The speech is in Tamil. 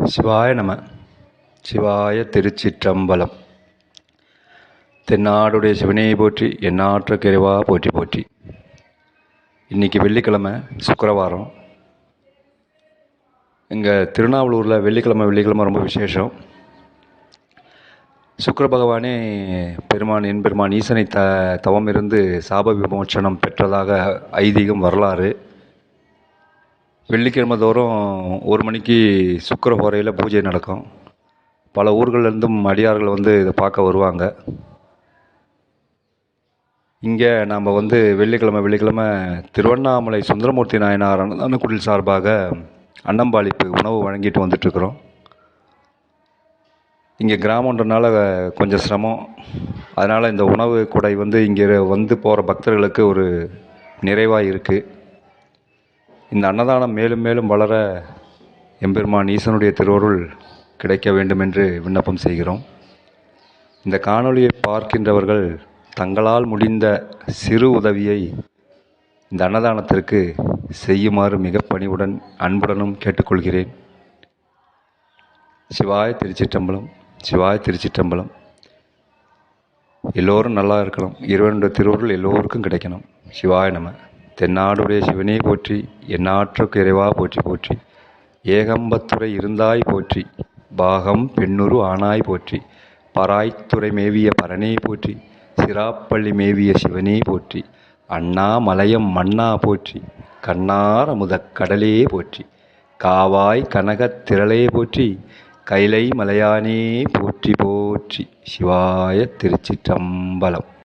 சிவாய நம. சிவாய திருச்சிற்றம்பலம். தென்னாடுடைய சிவனையை போற்றி, எண்ணாற்ற கிறைவா போற்றி போற்றி. இன்றைக்கி வெள்ளிக்கிழமை, சுக்கிரவாரம். இங்கே திருநாவலூரில் வெள்ளிக்கிழமை ரொம்ப விசேஷம். சுக்கிர பகவானே என் பெருமான் ஈசனை தவம் இருந்து சாப விமோச்சனம் பெற்றதாக ஐதீகம், வரலாறு. வெள்ளிக்கிழமை தோறும் 1 மணிக்கு சுக்கிர ஹோரையில் பூஜை நடக்கும். பல ஊர்கள்லேருந்தும் அடியார்கள் இதை பார்க்க வருவாங்க. இங்கே நாம் வெள்ளிக்கிழமை திருவண்ணாமலை சுந்தரமூர்த்தி நாயனார் அன்னக்குடில் சார்பாக அன்னம்பாளிப்பு உணவு வழங்கிட்டு வந்துட்டுருக்குறோம். இங்கே கிராமன்றனால கொஞ்சம் சிரமம். அதனால் இந்த உணவு கொடை இங்கே போகிற பக்தர்களுக்கு ஒரு நிறைவாக இருக்குது. இந்த அன்னதானம் மேலும் மேலும் வளர எம்பெருமான் ஈசனுடைய திருவருள் கிடைக்க வேண்டும் என்று விண்ணப்பம் செய்கிறோம். இந்த காணொளியை பார்க்கின்றவர்கள் தங்களால் முடிந்த சிறு உதவியை இந்த அன்னதானத்திற்கு செய்யுமாறு மிக பணிவுடன் அன்புடனும் கேட்டுக்கொள்கிறேன். சிவாய திருச்சிற்றம்பலம். சிவாய திருச்சிற்றம்பலம். எல்லோரும் நல்லா இருக்கணும். இறைவனுடைய திருவருள் எல்லோருக்கும் கிடைக்கணும். சிவாய நம. தென்னாடுடைய சிவனே போற்றி, எண்ணாற்றுக்கு இறைவா போற்றி போற்றி. ஏகம்பத்துறை இருந்தாய் போற்றி, பாகம் பெண்ணுரு ஆனாய் போற்றி. பராய்த்துறை மேவிய பரனே போற்றி, சிராப்பள்ளி மேவிய சிவனே போற்றி. அண்ணாமலையம் மன்னா போற்றி, கண்ணார் அமுதக் கடலே போற்றி. காவாய் கனகத் திரளே போற்றி, கைலை மலையானே போற்றி போற்றி. சிவாய திருச்சிற்றம்பலம்.